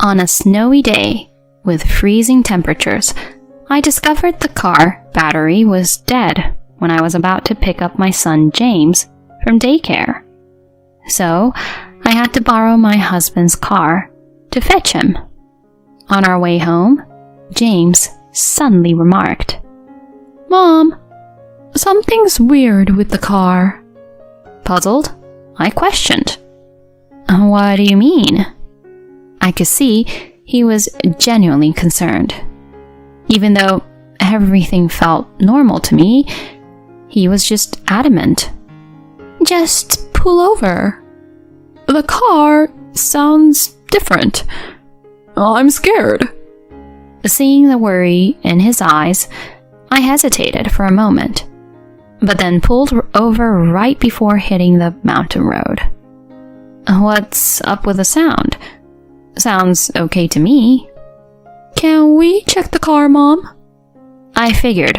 On a snowy day, with freezing temperatures, I discovered the car battery was dead when I was about to pick up my son James from daycare. So, I had to borrow my husband's car to fetch him. On our way home, James suddenly remarked, "Mom, something's weird with the car." Puzzled, I questioned, "What do you mean?" I could see he was genuinely concerned. Even though everything felt normal to me, he was just adamant. "Just pull over. The car sounds different. I'm scared." Seeing the worry in his eyes, I hesitated for a moment, but then pulled over right before hitting the mountain road. "What's up with the sound? Sounds okay to me." "Can we check the car, Mom?" I figured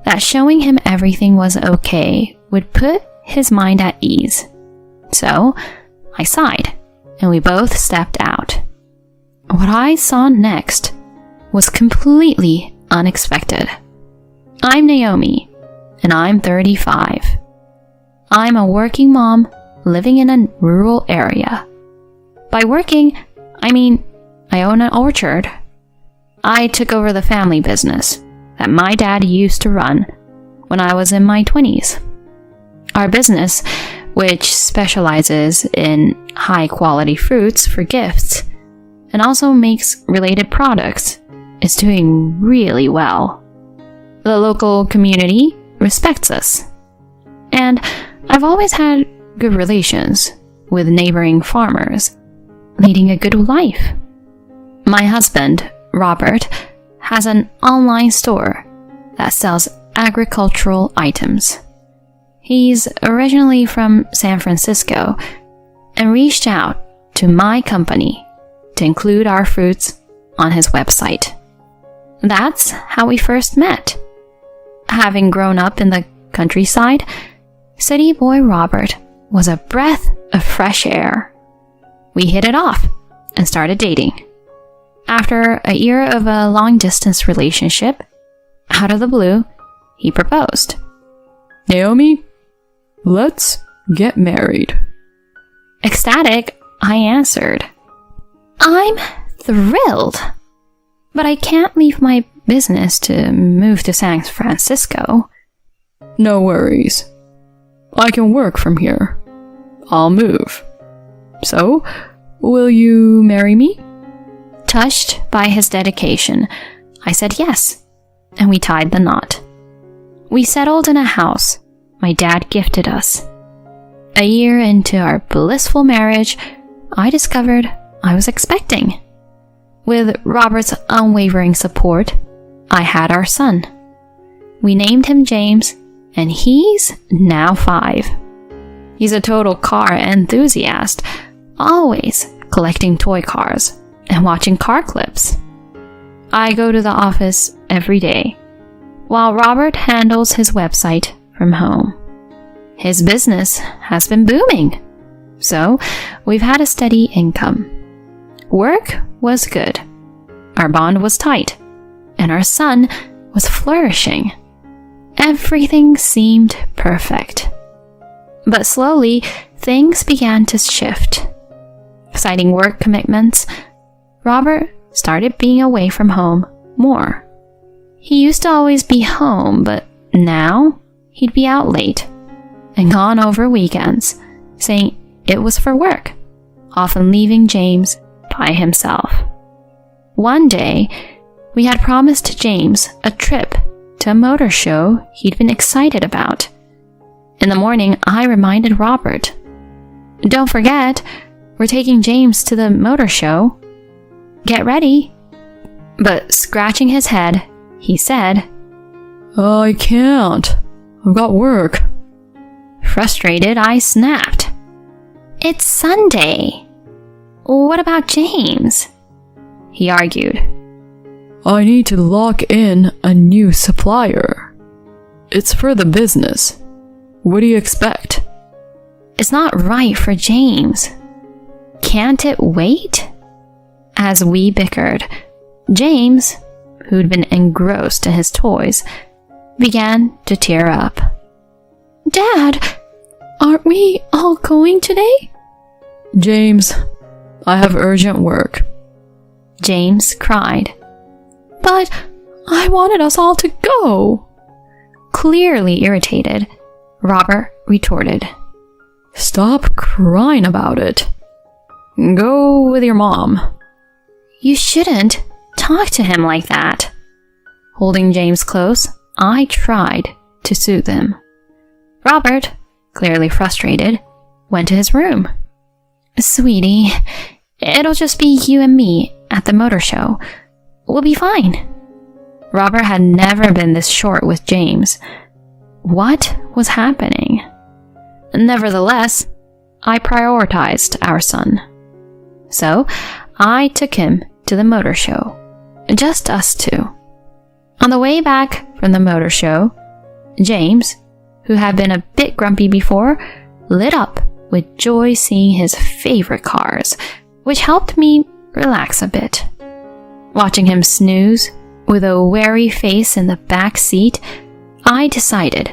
that showing him everything was okay would put his mind at ease. So, I sighed, and we both stepped out. What I saw next was completely unexpected. I'm Naomi, and I'm 35. I'm a working mom living in a rural area. By working, I mean I own an orchard. I took over the family business that my dad used to run when I was in my 20s. Our business, which specializes in high-quality fruits for gifts and also makes related products, is doing really well. The local community respects us, and I've always had good relations with neighboring farmers, leading a good life. My husband, Robert, has an online store that sells agricultural items. He's originally from San Francisco and reached out to my company to include our fruits on his website. That's how we first met. Having grown up in the countryside, city boy Robert was a breath of fresh air. We hit it off and started dating. After a year of a long-distance relationship, out of the blue, he proposed. "Naomi, let's get married." Ecstatic, I answered, "I'm thrilled, but I can't leave my business to move to San Francisco." "No worries. I can work from here. I'll move. So, will you marry me?" Touched by his dedication, I said yes, and we tied the knot. We settled in a house my dad gifted us. A year into our blissful marriage, I discovered I was expecting. With Robert's unwavering support, I had our son. We named him James, and he's now 5. He's a total car enthusiast, always collecting toy cars and watching car clips. I go to the office every day, while Robert handles his website from home. His business has been booming, so we've had a steady income. Work was good, our bond was tight, and our son was flourishing. Everything seemed perfect. But slowly, things began to shift. Citing work commitments, Robert started being away from home more. He used to always be home, but now he'd be out late and gone over weekends, saying it was for work, often leaving James by himself. One day, we had promised James a trip to a motor show he'd been excited about. In the morning, I reminded Robert, "Don't forget, we're taking James to the motor show. Get ready." But scratching his head, he said, "I can't. I've got work." Frustrated, I snapped, "It's Sunday. What about James?" He argued, "I need to lock in a new supplier. It's for the business. What do you expect?" "It's not right for James. Can't it wait?" As we bickered, James, who'd been engrossed in his toys, began to tear up. "Dad, aren't we all going today?" "James, I have urgent work," James cried. "But I wanted us all to go." Clearly irritated, Robert retorted. "Stop crying about it. Go with your mom." "You shouldn't talk to him like that." Holding James close, I tried to soothe him. Robert, clearly frustrated, went to his room. "Sweetie, it'll just be you and me at the motor show. We'll be fine." Robert had never been this short with James. What was happening? Nevertheless, I prioritized our son. So, I took him to the motor show. Just us two. On the way back from the motor show, James, who had been a bit grumpy before, lit up with joy seeing his favorite cars, which helped me relax a bit. Watching him snooze with a wary face in the back seat, I decided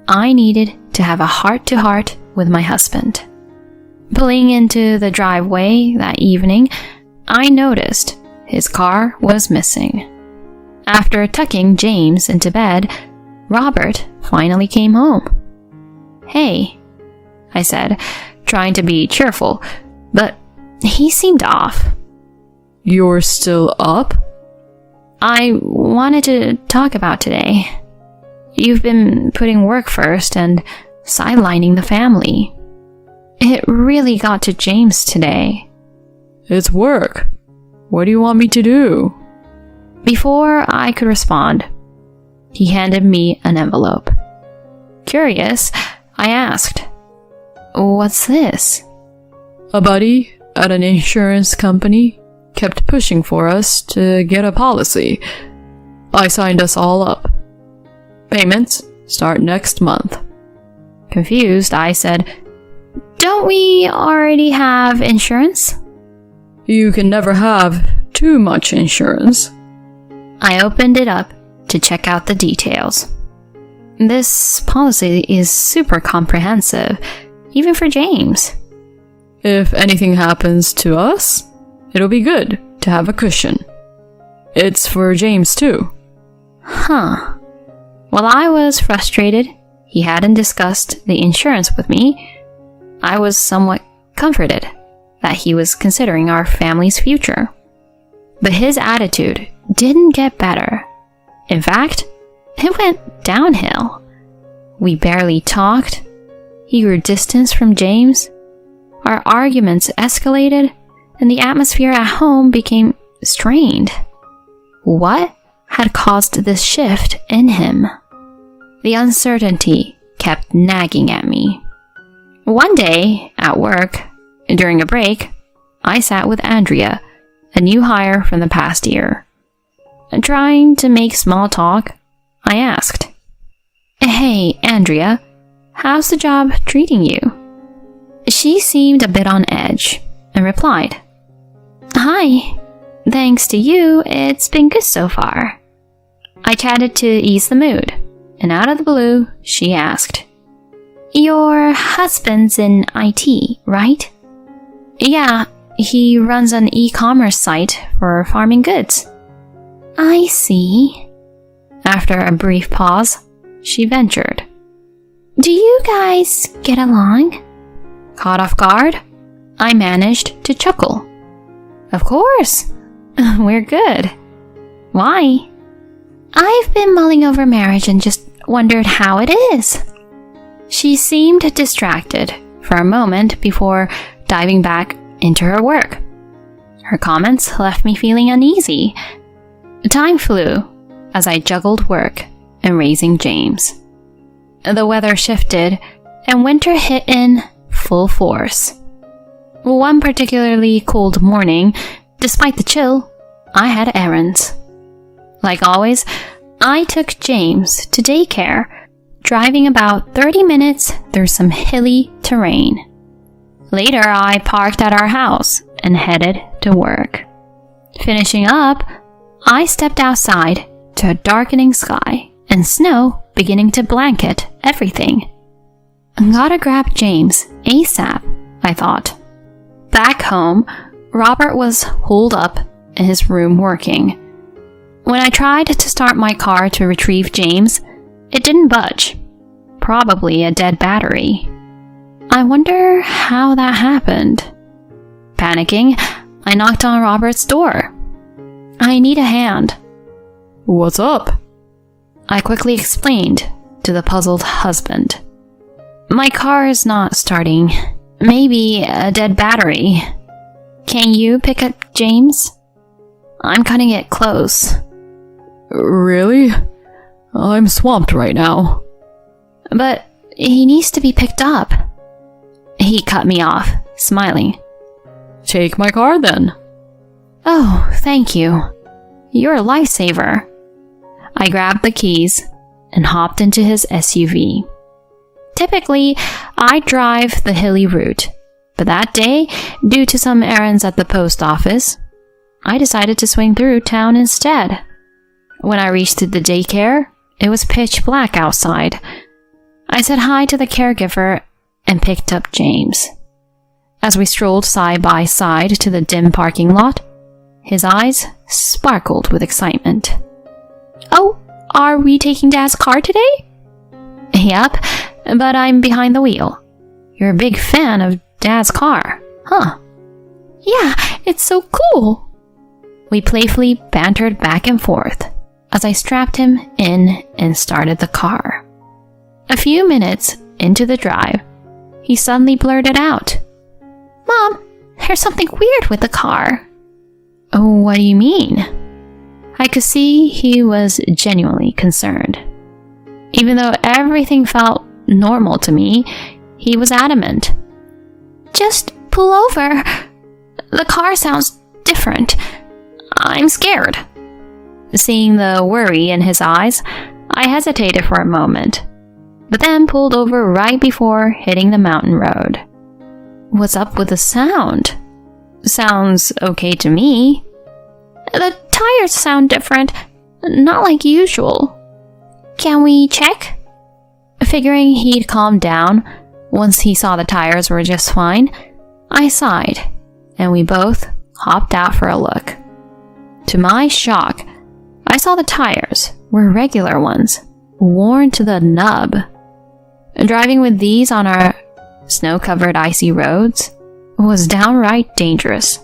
I needed to have a heart-to-heart with my husband. Pulling into the driveway that evening, I noticed his car was missing. After tucking James into bed, Robert finally came home. "Hey," I said, trying to be cheerful, but he seemed off. "You're still up?" "I wanted to talk about today. You've been putting work first and sidelining the family. It really got to James today." "It's work. What do you want me to do?" Before I could respond, he handed me an envelope. Curious, I asked, "What's this?" "A buddy at an insurance company kept pushing for us to get a policy. I signed us all up. Payments start next month." Confused, I said, "Don't we already have insurance?" "You can never have too much insurance." I opened it up to check out the details. This policy is super comprehensive, even for James. "If anything happens to us, it'll be good to have a cushion. It's for James too." Huh. While I was frustrated he hadn't discussed the insurance with me, I was somewhat comforted that he was considering our family's future. But his attitude didn't get better. In fact, it went downhill. We barely talked. He grew distance from James. Our arguments escalated, and the atmosphere at home became strained. What had caused this shift in him? The uncertainty kept nagging at me. One day, at work, during a break, I sat with Andrea, a new hire from the past year. Trying to make small talk, I asked, "Hey, Andrea, how's the job treating you?" She seemed a bit on edge and replied, "Hi, thanks to you, it's been good so far." I chatted to ease the mood, and out of the blue, she asked, "Your husband's in IT, right?" "Yeah, he runs an e-commerce site for farming goods." "I see." After a brief pause, she ventured, "Do you guys get along?" Caught off guard, I managed to chuckle. "Of course, we're good. Why?" "I've been mulling over marriage and just wondered how it is." She seemed distracted for a moment before diving back into her work. Her comments left me feeling uneasy. Time flew as I juggled work and raising James. The weather shifted and winter hit in full force. One particularly cold morning, despite the chill, I had errands. Like always, I took James to daycare, driving about 30 minutes through some hilly terrain. Later, I parked at our house and headed to work. Finishing up, I stepped outside to a darkening sky and snow beginning to blanket everything. Gotta grab James ASAP, I thought. Back home, Robert was holed up in his room working. When I tried to start my car to retrieve James, it didn't budge. Probably a dead battery. I wonder how that happened. Panicking, I knocked on Robert's door. I need a hand. What's up? I quickly explained to the puzzled husband. My car is not starting. Maybe a dead battery. Can you pick up James? I'm cutting it close. Really? I'm swamped right now. But he needs to be picked up. He cut me off, smiling. Take my car then. Oh, thank you. You're a lifesaver. I grabbed the keys and hopped into his SUV. Typically, I drive the hilly route, but that day, due to some errands at the post office, I decided to swing through town instead. When I reached the daycare, it was pitch black outside. I said hi to the caregiver and picked up James. As we strolled side by side to the dim parking lot, his eyes sparkled with excitement. Oh, are we taking Dad's car today? Yep, but I'm behind the wheel. You're a big fan of Dad's car, huh? Yeah, it's so cool. We playfully bantered back and forth as I strapped him in and started the car. A few minutes into the drive, he suddenly blurted out, Mom, there's something weird with the car. Oh, what do you mean? I could see he was genuinely concerned. Even though everything felt normal to me, he was adamant. Just pull over. The car sounds different. I'm scared. Seeing the worry in his eyes, I hesitated for a moment, but then pulled over right before hitting the mountain road. What's up with the sound? Sounds okay to me. The tires sound different, not like usual. Can we check? Figuring he'd calm down once he saw the tires were just fine, I sighed, and we both hopped out for a look. To my shock, I saw the tires were regular ones, worn to the nub. Driving with these on our snow-covered icy roads was downright dangerous.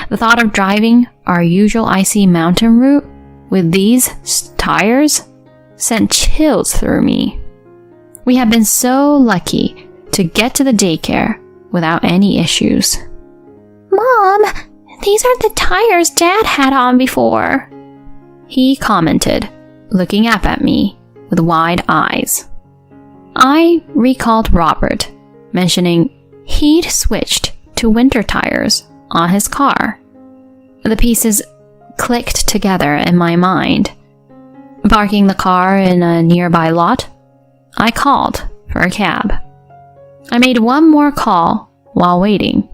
The thought of driving our usual icy mountain route with these tires sent chills through me. We had been so lucky to get to the daycare without any issues. Mom, these aren't the tires Dad had on before, he commented, looking up at me with wide eyes. I recalled Robert mentioning he'd switched to winter tires on his car. The pieces clicked together in my mind. Parking the car in a nearby lot, I called for a cab. I made one more call while waiting,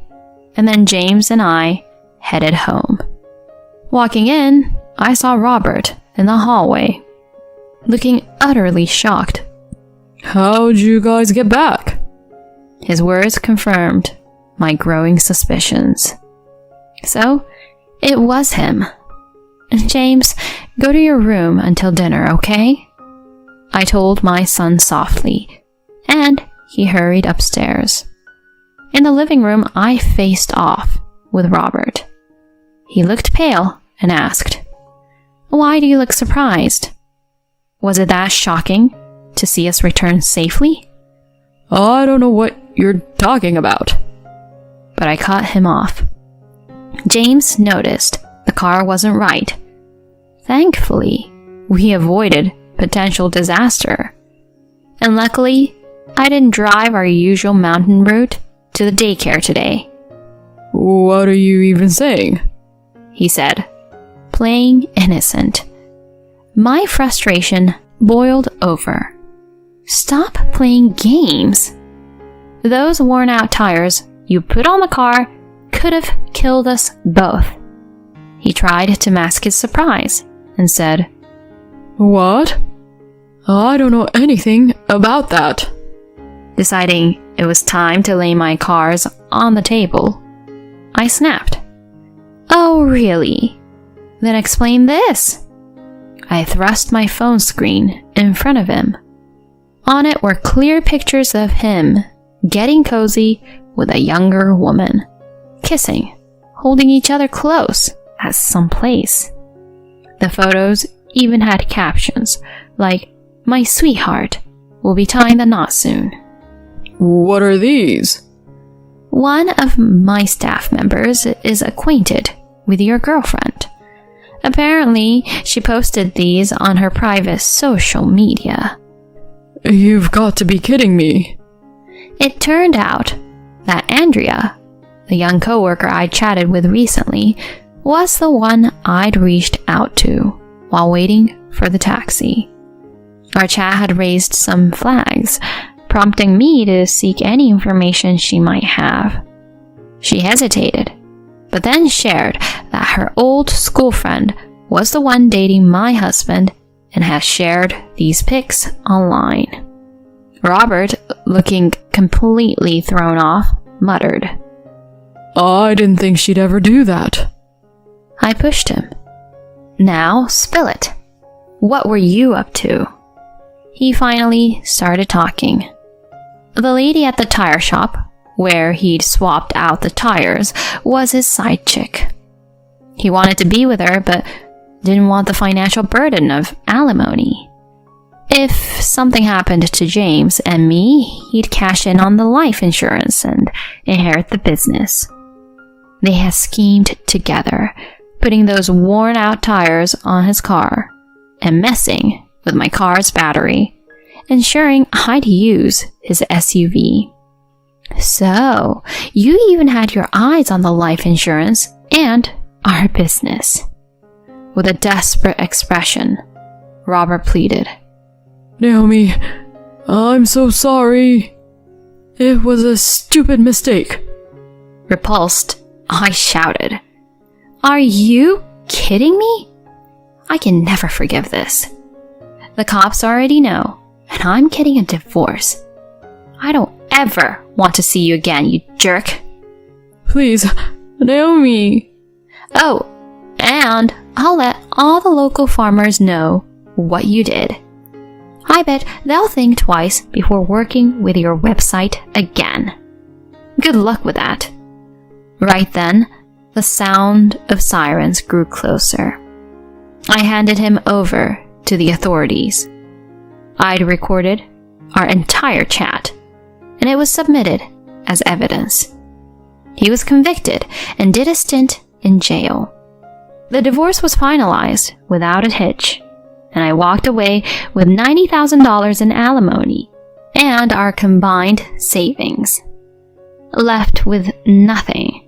and then James and I headed home. Walking in, I saw Robert in the hallway, looking utterly shocked. How'd you guys get back? His words confirmed my growing suspicions. So, it was him. James, go to your room until dinner, okay? I told my son softly, and he hurried upstairs. In the living room, I faced off with Robert. He looked pale and asked, Why do you look surprised? Was it that shocking to see us return safely? I don't know what you're talking about. But I cut him off. James noticed the car wasn't right. Thankfully, we avoided potential disaster. And luckily, I didn't drive our usual mountain route to the daycare today. What are you even saying? He said, playing innocent. My frustration boiled over. Stop playing games. Those worn-out tires you put on the car could have killed us both. He tried to mask his surprise and said, "What? I don't know anything about that." Deciding it was time to lay my cards on the table, I snapped, "Oh, really? Then explain this." I thrust my phone screen in front of him. On it were clear pictures of him getting cozy with a younger woman, kissing, holding each other close at some place. The photos even had captions like, "My sweetheart will be tying the knot soon." "What are these?" "One of my staff members is acquainted with your girlfriend. Apparently, she posted these on her private social media." "You've got to be kidding me." It turned out that Andrea, the young coworker I chatted with recently, was the one I'd reached out to while waiting for the taxi. Our chat had raised some flags, prompting me to seek any information she might have. She hesitated, but then shared that her old school friend was the one dating my husband and has shared these pics online. Robert, looking completely thrown off, muttered, "I didn't think she'd ever do that." I pushed him. "Now spill it. What were you up to?" He finally started talking. The lady at the tire shop, where he'd swapped out the tires, was his side chick. He wanted to be with her, but didn't want the financial burden of alimony. If something happened to James and me, he'd cash in on the life insurance and inherit the business. They had schemed together, putting those worn-out tires on his car and messing with my car's battery, ensuring I'd use his SUV. "So, you even had your eyes on the life insurance and our business." With a desperate expression, Robert pleaded, "Naomi, I'm so sorry. It was a stupid mistake." Repulsed, I shouted, "Are you kidding me? I can never forgive this. The cops already know, and I'm getting a divorce. I don't ever want to see you again, you jerk." "Please, Naomi." "Oh, and I'll let all the local farmers know what you did. I bet they'll think twice before working with your website again. Good luck with that." Right then, the sound of sirens grew closer. I handed him over to the authorities. I'd recorded our entire chat, and it was submitted as evidence. He was convicted and did a stint in jail. The divorce was finalized without a hitch, and I walked away with $90,000 in alimony and our combined savings. Left with nothing,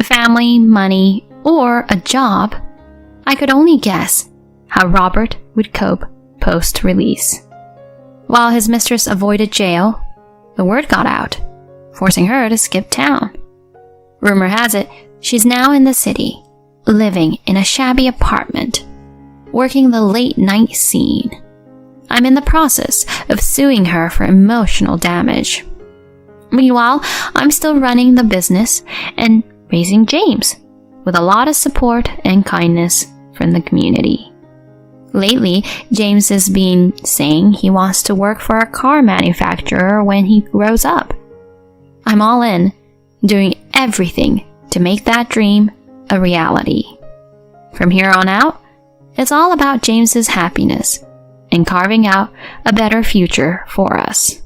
family, money, or a job. I could only guess how Robert would cope post-release. While his mistress avoided jail, the word got out, forcing her to skip town. Rumor has it she's now in the city, living in a shabby apartment, working the late-night scene. I'm in the process of suing her for emotional damage. Meanwhile, I'm still running the business and raising James, with a lot of support and kindness from the community. Lately, James has been saying he wants to work for a car manufacturer when he grows up. I'm all in, doing everything to make that dream a reality. From here on out, it's all about James's happiness and carving out a better future for us.